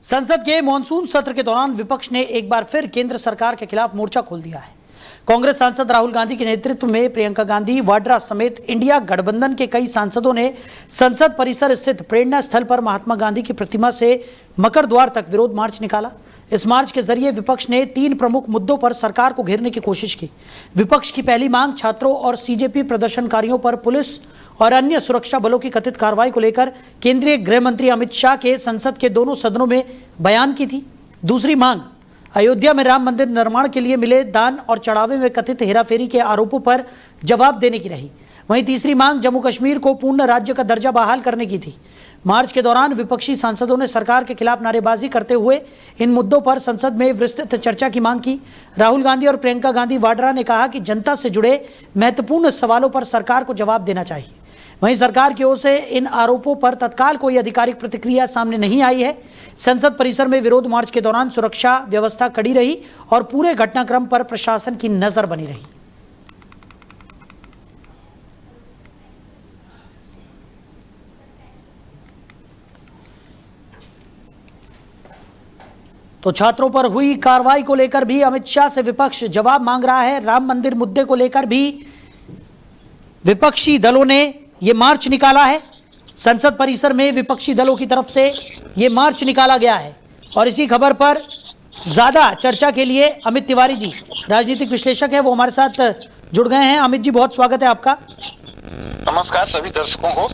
संसद के मॉनसून सत्र के दौरान विपक्ष ने एक बार फिर केंद्र सरकार के खिलाफ मोर्चा खोल दिया है। कांग्रेस सांसद राहुल गांधी के नेतृत्व में प्रियंका गांधी वाड्रा समेत इंडिया गठबंधन के कई सांसदों ने संसद परिसर स्थित प्रेरणा स्थल पर महात्मा गांधी की प्रतिमा से मकर द्वार तक विरोध मार्च निकाला। इस मार्च के जरिए विपक्ष ने 3 प्रमुख मुद्दों पर सरकार को घेरने की कोशिश की। विपक्ष की पहली मांग छात्रों और सीजेपी प्रदर्शनकारियों पर पुलिस और अन्य सुरक्षा बलों की कथित कार्रवाई को लेकर केंद्रीय गृह मंत्री अमित शाह के संसद के दोनों सदनों में बयान की थी। दूसरी मांग अयोध्या में राम मंदिर निर्माण के लिए मिले दान और चढ़ावे में कथित हेराफेरी के आरोपों पर जवाब देने की रही। वहीं तीसरी मांग जम्मू कश्मीर को पूर्ण राज्य का दर्जा बहाल करने की थी। मार्च के दौरान विपक्षी सांसदों ने सरकार के खिलाफ नारेबाजी करते हुए इन मुद्दों पर संसद में विस्तृत चर्चा की मांग की। राहुल गांधी और प्रियंका गांधी वाड्रा ने कहा कि जनता से जुड़े महत्वपूर्ण सवालों पर सरकार को जवाब देना चाहिए। वहीं सरकार की ओर से इन आरोपों पर तत्काल कोई आधिकारिक प्रतिक्रिया सामने नहीं आई है। संसद परिसर में विरोध मार्च के दौरान सुरक्षा व्यवस्था कड़ी रही और पूरे घटनाक्रम पर प्रशासन की नजर बनी रही। तो छात्रों पर हुई कार्रवाई को लेकर भी अमित शाह से विपक्ष जवाब मांग रहा है। राम मंदिर मुद्दे को लेकर भी विपक्षी दलों ने ये मार्च निकाला है। संसद परिसर में विपक्षी दलों की तरफ से ये मार्च निकाला गया है। और इसी खबर पर ज्यादा चर्चा के लिए अमित तिवारी जी राजनीतिक विश्लेषक है, वो हमारे साथ जुड़ गए हैं। अमित जी, बहुत स्वागत है आपका। नमस्कार सभी दर्शकों को।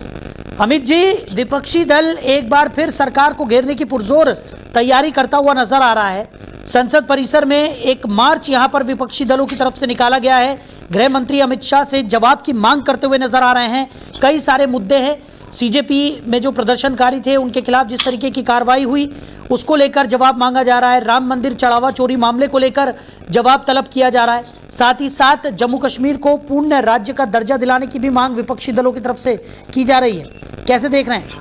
अमित जी, विपक्षी दल एक बार फिर सरकार को घेरने की पुरजोर तैयारी करता हुआ नजर आ रहा है। संसद परिसर में एक मार्च यहां पर विपक्षी दलों की तरफ से निकाला गया है। गृह मंत्री अमित शाह से जवाब की मांग करते हुए नजर आ रहे हैं। कई सारे मुद्दे हैं। सीजेपी में जो प्रदर्शनकारी थे उनके खिलाफ जिस तरीके की कार्रवाई हुई उसको लेकर जवाब मांगा जा रहा है। राम मंदिर चढ़ावा चोरी मामले को लेकर जवाब तलब किया जा रहा है। साथ ही साथ जम्मू कश्मीर को पूर्ण राज्य का दर्जा दिलाने की भी मांग विपक्षी दलों की तरफ से की जा रही है। कैसे देख रहे हैं?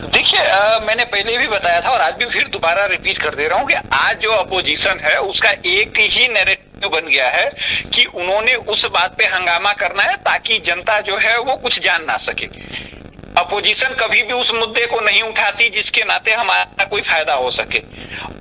देखिए, मैंने पहले भी बताया था और आज भी फिर दोबारा रिपीट कर दे रहा हूं कि आज जो अपोजिशन है उसका एक ही नैरेटिव बन गया है कि उन्होंने उस बात पे हंगामा करना है ताकि जनता जो है वो कुछ जान ना सके। अपोजिशन कभी भी उस मुद्दे को नहीं उठाती जिसके नाते हमारा कोई फायदा हो सके।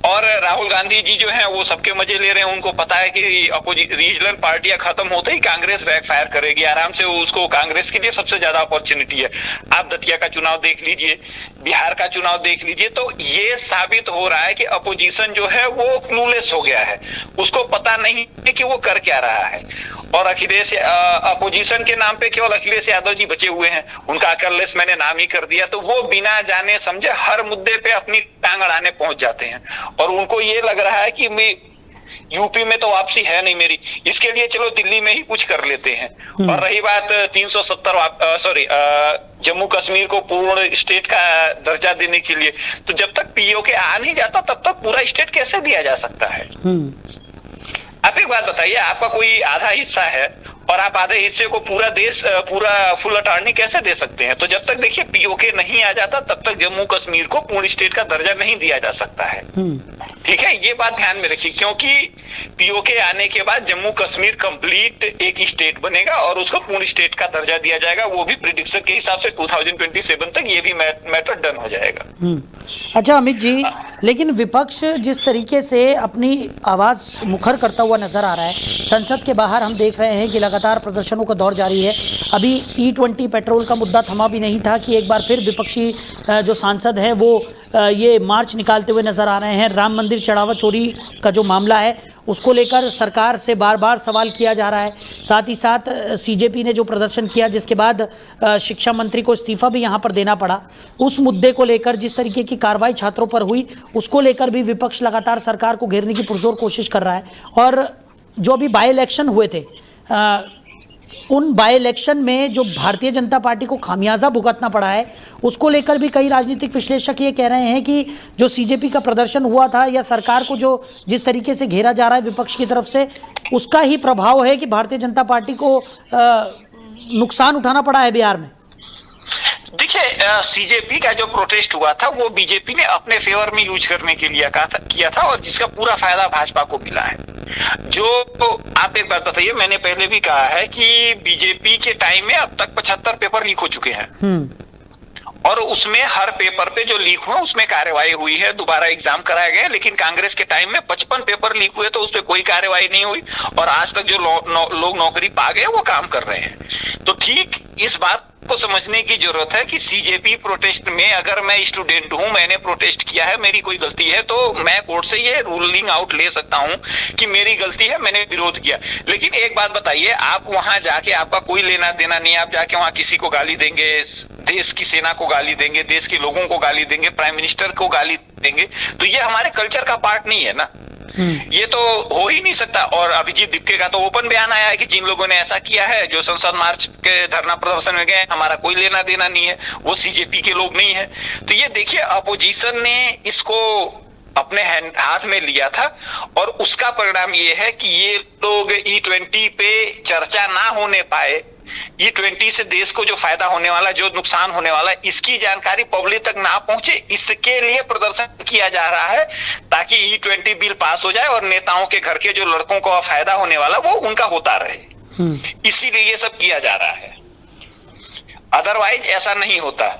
और राहुल गांधी जी जो हैं वो सबके मजे ले रहे हैं। उनको पता है कि रीजनल पार्टियां खत्म होते ही कांग्रेस बैकफायर करेगी आराम से। उसको कांग्रेस के लिए सबसे ज्यादा अपॉर्चुनिटी है। आप दतिया का चुनाव देख लीजिए, बिहार का चुनाव देख लीजिए, तो ये साबित हो रहा है कि अपोजिशन जो है वो क्लूलेस हो गया है। उसको पता नहीं है कि वो कर क्या रहा है। और अखिलेश अपोजिशन के नाम पे केवल अखिलेश यादव जी बचे हुए हैं। उनका अकललेस मैंने नाम ही कर दिया, तो वो बिना जाने समझे हर मुद्दे पे अपनी टांग अड़ाने पहुंच जाते हैं। और उनको ये लग रहा है कि मैं यूपी में तो वापसी है नहीं मेरी, इसके लिए चलो दिल्ली में ही कुछ कर लेते हैं। और रही बात 370 जम्मू कश्मीर को पूर्ण स्टेट का दर्जा देने के लिए, तो जब तक पीओके आ नहीं जाता तब तक पूरा स्टेट कैसे दिया जा सकता है? आप एक बात बताइए, आपका कोई आधा हिस्सा है और आप आधे हिस्से को पूरा देश पूरा फुल अटॉर्नी कैसे दे सकते हैं? तो जब तक देखिए पीओके नहीं आ जाता तब तक जम्मू कश्मीर को पूर्ण स्टेट का दर्जा नहीं दिया जा सकता है। ठीक है, ये बात ध्यान में रखिए, क्योंकि पीओके आने के बाद जम्मू कश्मीर कंप्लीट एक स्टेट बनेगा और उसको पूर्ण स्टेट का दर्जा दिया जाएगा। वो भी प्रिडिक्शन के हिसाब से 2027 तक ये भी मैटर डन हो जाएगा। अच्छा अमित जी, लेकिन विपक्ष जिस तरीके से अपनी आवाज मुखर करता हुआ नजर आ रहा है, संसद के बाहर हम देख रहे हैं कि लगातार प्रदर्शनों का दौर जारी है। अभी E20 पेट्रोल का मुद्दा थमा भी नहीं था कि एक बार फिर विपक्षी जो सांसद हैं वो ये मार्च निकालते हुए नजर आ रहे हैं। राम मंदिर चढ़ावा चोरी का जो मामला है उसको लेकर सरकार से बार बार सवाल किया जा रहा है। साथ ही साथ सीजेपी ने जो प्रदर्शन किया जिसके बाद शिक्षा मंत्री को इस्तीफा भी यहाँ पर देना पड़ा, उस मुद्दे को लेकर जिस तरीके की कार्रवाई छात्रों पर हुई उसको लेकर भी विपक्ष लगातार सरकार को घेरने की पुरजोर कोशिश कर रहा है। और जो अभी बाई इलेक्शन हुए थे उन बाई इलेक्शन में जो भारतीय जनता पार्टी को खामियाजा भुगतना पड़ा है उसको लेकर भी कई राजनीतिक विश्लेषक ये कह रहे हैं कि जो सीजेपी का प्रदर्शन हुआ था या सरकार को जो जिस तरीके से घेरा जा रहा है विपक्ष की तरफ से, उसका ही प्रभाव है कि भारतीय जनता पार्टी को नुकसान उठाना पड़ा है बिहार में। देखिए, सीजेपी का जो प्रोटेस्ट हुआ था वो बीजेपी ने अपने फेवर में यूज करने के लिए किया था और जिसका पूरा फायदा भाजपा को मिला है। जो आप एक बात बताइए, मैंने पहले भी कहा है कि बीजेपी के टाइम में अब तक 75 पेपर लीक हो चुके हैं और उसमें हर पेपर पे जो लीक हुआ उसमें कार्रवाई हुई है, दोबारा एग्जाम कराया गया। लेकिन कांग्रेस के टाइम में 55 पेपर लीक हुए तो उस पर कोई कार्रवाई नहीं हुई और आज तक जो लोग नौकरी पा गए वो काम कर रहे हैं। तो ठीक इस बात को समझने की जरूरत है कि सीजेपी प्रोटेस्ट में अगर मैं स्टूडेंट हूं, मैंने प्रोटेस्ट किया है, मेरी कोई गलती है तो मैं कोर्ट से ये रूलिंग आउट ले सकता हूं कि मेरी गलती है, मैंने विरोध किया। लेकिन एक बात बताइए, आप वहां जाके आपका कोई लेना देना नहीं, आप जाके वहां किसी को गाली देंगे, देश की सेना को गाली देंगे, देश के लोगों को गाली देंगे, प्राइम मिनिस्टर को गाली देंगे, तो ये हमारे कल्चर का पार्ट नहीं है ना। ये तो हो ही नहीं सकता। और अभिजीत दीपके का तो ओपन बयान आया है कि जिन लोगों ने ऐसा किया है, जो संसद मार्च के धरना प्रदर्शन में गए, हमारा कोई लेना देना नहीं है, वो सीजेपी के लोग नहीं है। तो ये देखिए, अपोजिशन ने इसको अपने हाथ में लिया था और उसका परिणाम ये है कि ये लोग E20 पे चर्चा ना होने पाए। E20 से देश को जो फायदा होने वाला, जो नुकसान होने वाला, इसकी जानकारी पब्लिक तक ना पहुंचे, इसके लिए प्रदर्शन किया जा रहा है ताकि E20 बिल पास हो जाए और नेताओं के घर के जो लड़कों को फायदा होने वाला वो उनका होता रहे। इसीलिए ये सब किया जा रहा है, अदरवाइज ऐसा नहीं होता।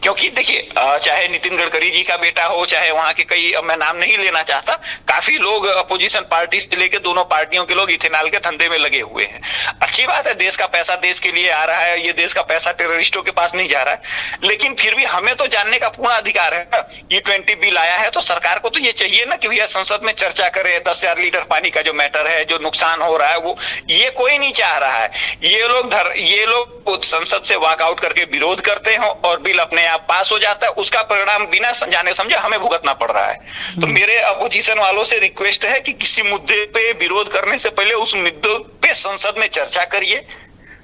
क्योंकि देखिए, चाहे नितिन गडकरी जी का बेटा हो, चाहे वहां के कई, मैं नाम नहीं लेना चाहता, काफी लोग अपोजिशन पार्टी से लेके दोनों पार्टियों के लोग इथेनॉल के धंधे में लगे हुए हैं। अच्छी बात है, देश का पैसा देश के लिए आ रहा है, ये देश का पैसा टेररिस्टों के पास नहीं जा रहा है। लेकिन फिर भी हमें तो जानने का पूर्ण अधिकार है ना। E20 बिल आया है तो सरकार को तो ये चाहिए ना कि भैया संसद में चर्चा करे। 10,000 लीटर पानी का जो मैटर है, जो नुकसान हो रहा है, वो ये कोई नहीं चाह रहा है। ये लोग संसद से वॉकआउट करके विरोध करते हैं और बिल अपने आप पास हो जाता है। उसका परिणाम बिना जाने समझे हमें भुगतना पड़ रहा है। तो मेरे अपोजिशन वालों से रिक्वेस्ट है कि किसी मुद्दे पे विरोध करने से पहले उस मुद्दे पे संसद में चर्चा करिए,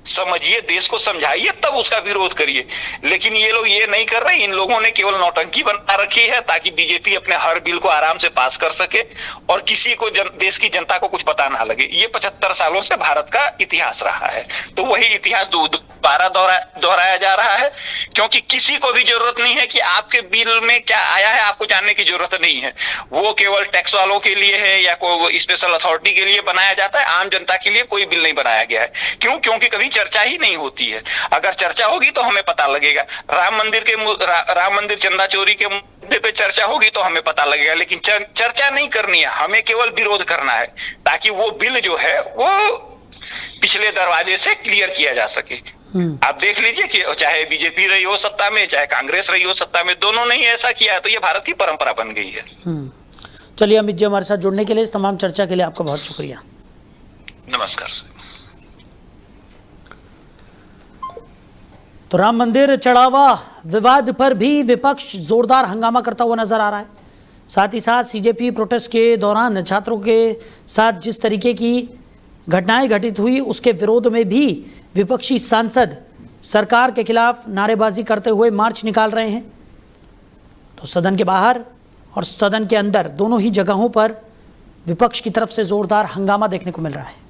समझिए, देश को समझाइए, तब उसका विरोध करिए। लेकिन ये लोग ये नहीं कर रहे। इन लोगों ने केवल नौटंकी बना रखी है ताकि बीजेपी अपने हर बिल को आराम से पास कर सके और किसी को देश की जनता को कुछ पता ना लगे। ये 75 सालों से भारत का इतिहास रहा है, तो वही इतिहास दोबारा दोहराया जा रहा है। क्योंकि किसी को भी जरूरत नहीं है कि आपके बिल में क्या आया है, आपको जानने की जरूरत नहीं है। वो केवल टैक्स वालों के लिए है या कोई स्पेशल अथॉरिटी के लिए बनाया जाता है। आम जनता के लिए कोई बिल नहीं बनाया गया है। क्यों? क्योंकि कभी चर्चा ही नहीं होती है। अगर चर्चा होगी तो हमें पता लगेगा। राम मंदिर चंदा चोरी के मुद्दे पे चर्चा होगी तो हमें पता लगेगा। लेकिन चर्चा नहीं करनी है, हमें केवल विरोध करना है ताकि वो बिल जो है वो पिछले दरवाजे से क्लियर किया जा सके। आप देख लीजिए कि चाहे बीजेपी रही हो सत्ता में, चाहे कांग्रेस रही हो सत्ता में, दोनों ने ही ऐसा किया है। तो ये भारत की परंपरा बन गई है। चलिए अमित जी, हमारे साथ जुड़ने के लिए, इस तमाम चर्चा के लिए आपका बहुत शुक्रिया। नमस्कार सर। तो राम मंदिर चढ़ावा विवाद पर भी विपक्ष जोरदार हंगामा करता हुआ नजर आ रहा है। साथ ही साथ सीजेपी प्रोटेस्ट के दौरान छात्रों के साथ जिस तरीके की घटनाएं घटित हुई, उसके विरोध में भी विपक्षी सांसद सरकार के खिलाफ नारेबाजी करते हुए मार्च निकाल रहे हैं। तो सदन के बाहर और सदन के अंदर दोनों ही जगहों पर विपक्ष की तरफ से जोरदार हंगामा देखने को मिल रहा है।